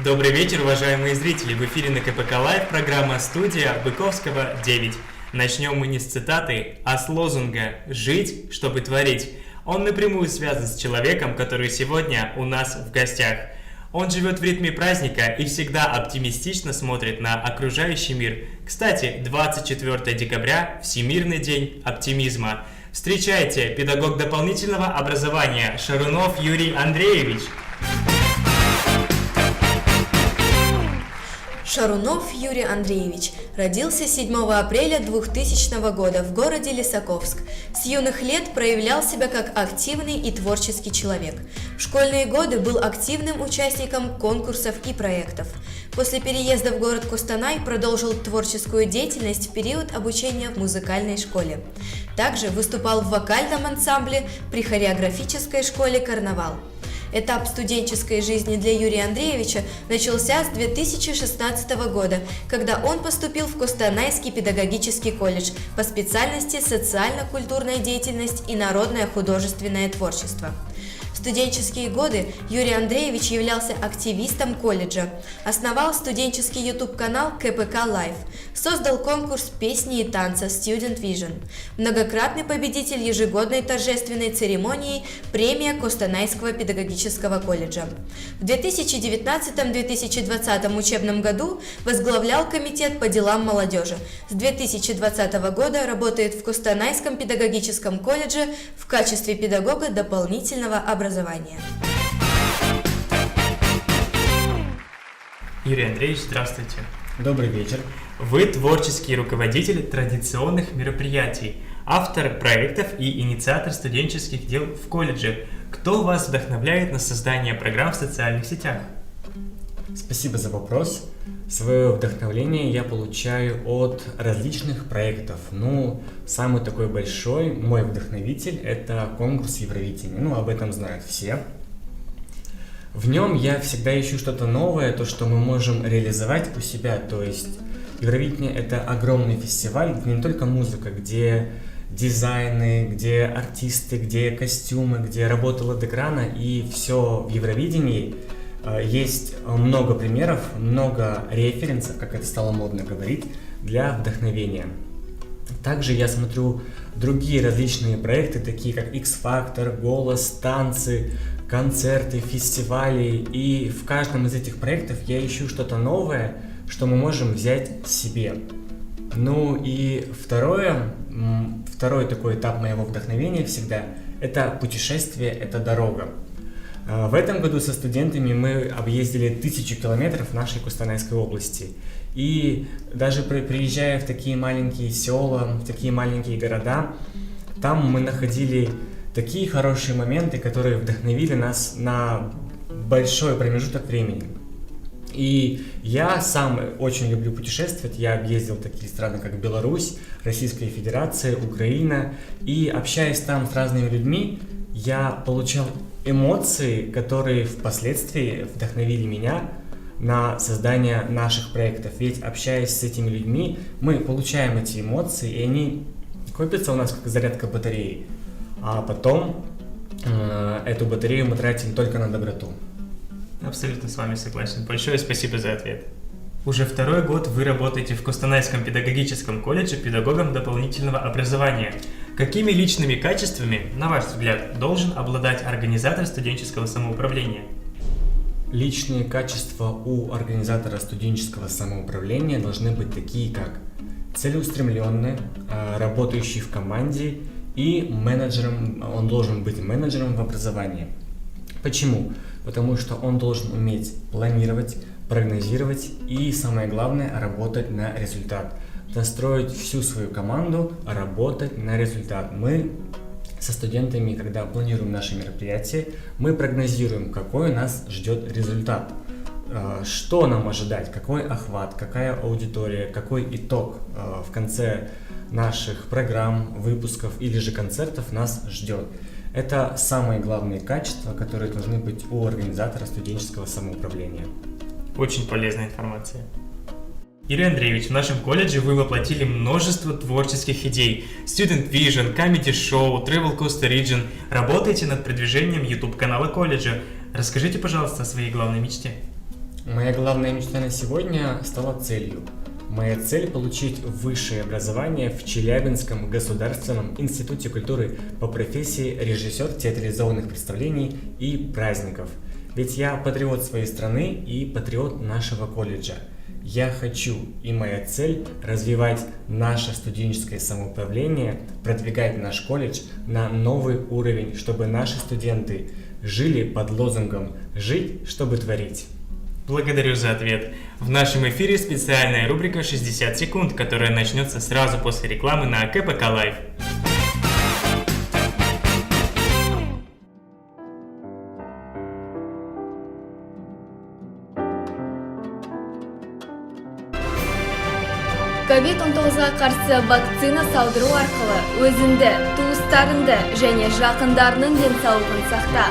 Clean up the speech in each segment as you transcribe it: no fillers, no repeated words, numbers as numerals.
Добрый вечер, уважаемые зрители! В эфире на КПК Лайв программа «Студия Быковского 9». Начнем мы не с цитаты, а с лозунга «Жить, чтобы творить». Он напрямую связан с человеком, который сегодня у нас в гостях. Он живет в ритме праздника и всегда оптимистично смотрит на окружающий мир. Кстати, 24 декабря – Всемирный день оптимизма. Встречайте, педагог дополнительного образования Шарунов Юрий Андреевич. Шарунов Юрий Андреевич родился 7 апреля 2000 года в городе Лисаковск. С юных лет проявлял себя как активный и творческий человек. В школьные годы был активным участником конкурсов и проектов. После переезда в город Костанай продолжил творческую деятельность в период обучения в музыкальной школе. Также выступал в вокальном ансамбле при хореографической школе «Карнавал». Этап студенческой жизни для Юрия Андреевича начался с 2016 года, когда он поступил в Костанайский педагогический колледж по специальности «Социально-культурная деятельность и народное художественное творчество». В студенческие годы Юрий Андреевич являлся активистом колледжа, основал студенческий YouTube-канал КПК Лайв, создал конкурс песни и танца Student Vision, многократный победитель ежегодной торжественной церемонии премия Костанайского педагогического колледжа. В 2019-2020 учебном году возглавлял комитет по делам молодежи. С 2020 года работает в Костанайском педагогическом колледже в качестве педагога дополнительного образования. Юрий Андреевич, здравствуйте. Добрый вечер. Вы творческий руководитель традиционных мероприятий, автор проектов и инициатор студенческих дел в колледже. Кто вас вдохновляет на создание программ в социальных сетях? Спасибо за вопрос. Свое вдохновление я получаю от различных проектов. Самый такой большой мой вдохновитель – это конкурс Евровидения. Об этом знают все. В нем я всегда ищу что-то новое, то, что мы можем реализовать у себя. То есть Евровидение – это огромный фестиваль, где не только музыка, где дизайны, где артисты, где костюмы, где работа от экрана, и все в Евровидении. Есть много примеров, много референсов, как это стало модно говорить, для вдохновения. Также я смотрю другие различные проекты, такие как X-Factor, Голос, танцы, концерты, фестивали. И в каждом из этих проектов я ищу что-то новое, что мы можем взять себе. И второй такой этап моего вдохновения всегда – это путешествие, это дорога. В этом году со студентами мы объездили 1000 километров нашей Костанайской области. И даже приезжая в такие маленькие села, в такие маленькие города, там мы находили такие хорошие моменты, которые вдохновили нас на большой промежуток времени. И я сам очень люблю путешествовать. Я объездил такие страны, как Беларусь, Российская Федерация, Украина. И общаясь там с разными людьми, я получал эмоции, которые впоследствии вдохновили меня на создание наших проектов. Ведь общаясь с этими людьми, мы получаем эти эмоции, и они копятся у нас как зарядка батареи. А потом эту батарею мы тратим только на доброту. Абсолютно с вами согласен. Большое спасибо за ответ. Уже второй год вы работаете в Костанайском педагогическом колледже педагогом дополнительного образования. Какими личными качествами, на ваш взгляд, должен обладать организатор студенческого самоуправления? Личные качества у организатора студенческого самоуправления должны быть такие, как целеустремленный, работающий в команде и менеджером. Он должен быть менеджером в образовании. Почему? Потому что он должен уметь планировать, прогнозировать и, самое главное, работать на результат. Настроить всю свою команду, работать на результат. Мы со студентами, когда планируем наши мероприятия, мы прогнозируем, какой нас ждет результат. Что нам ожидать, какой охват, какая аудитория, какой итог в конце наших программ, выпусков или же концертов нас ждет. Это самые главные качества, которые должны быть у организатора студенческого самоуправления. Очень полезная информация. Юрий Андреевич, в нашем колледже вы воплотили множество творческих идей. Student Vision, Comedy Show, Travel Costa Region. Работаете над продвижением YouTube-канала колледжа. Расскажите, пожалуйста, о своей главной мечте. Моя главная мечта на сегодня стала целью. Моя цель – получить высшее образование в Челябинском государственном институте культуры по профессии режиссер театрализованных представлений и праздников. Ведь я патриот своей страны и патриот нашего колледжа. Я хочу, и моя цель – развивать наше студенческое самоуправление, продвигать наш колледж на новый уровень, чтобы наши студенты жили под лозунгом «Жить, чтобы творить». Благодарю за ответ. В нашем эфире специальная рубрика «60 секунд», которая начнется сразу после рекламы на КПК Лайв. COVID-19-га қарсы вакцина салдыру арқылы өзіңді, туыстарыңды және жақындарының денсаулығын сақта.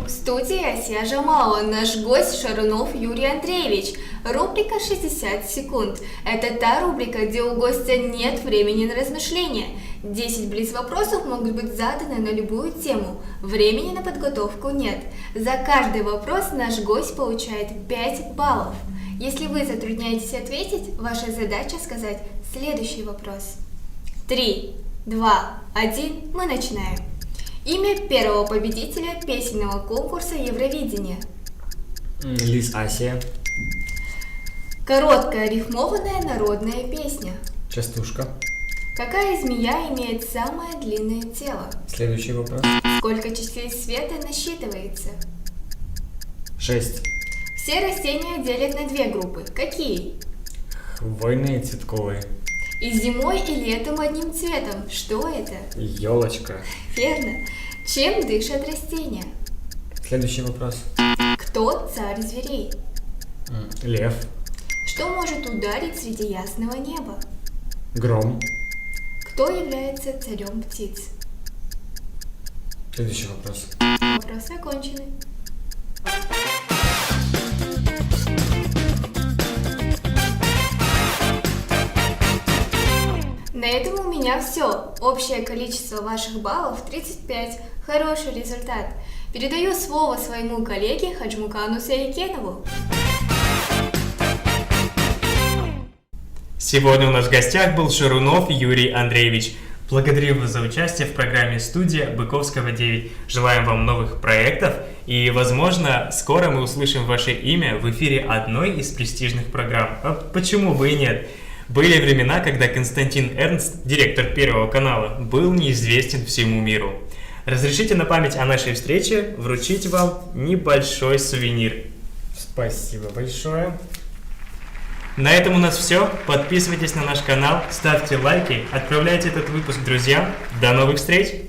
Студия Асия Жамалова, наш гость Шарунов Юрий Андреевич. Рубрика «60 секунд». Это та рубрика, где у гостя нет времени на размышления. 10 блиц-вопросов могут быть заданы на любую тему. Времени на подготовку нет. За каждый вопрос наш гость получает 5 баллов. Если вы затрудняетесь ответить, ваша задача сказать следующий вопрос. 3, 2, 1, мы начинаем. Имя первого победителя песенного конкурса Евровидения. Лис Асия. Короткая рифмованная народная песня. Частушка. Какая змея имеет самое длинное тело? Следующий вопрос. Сколько частей света насчитывается? 6. Все растения делят на 2 группы. Какие? Хвойные и цветковые. И зимой, и летом одним цветом. Что это? Елочка. Верно. Чем дышат растения? Следующий вопрос. Кто царь зверей? Лев. Что может ударить среди ясного неба? Гром. Кто является царем птиц? Следующий вопрос. Вопросы окончены. На этом у меня все. Общее количество ваших баллов 35. Хороший результат. Передаю слово своему коллеге Хаджмукану Сарикенову. Сегодня у нас в гостях был Шарунов Юрий Андреевич. Благодарю вас за участие в программе «Студия» Быковского 9. Желаем вам новых проектов и, возможно, скоро мы услышим ваше имя в эфире одной из престижных программ. А почему бы и нет? Были времена, когда Константин Эрнст, директор Первого канала, был неизвестен всему миру. Разрешите на память о нашей встрече вручить вам небольшой сувенир. Спасибо большое. На этом у нас все. Подписывайтесь на наш канал, ставьте лайки, отправляйте этот выпуск друзьям. До новых встреч!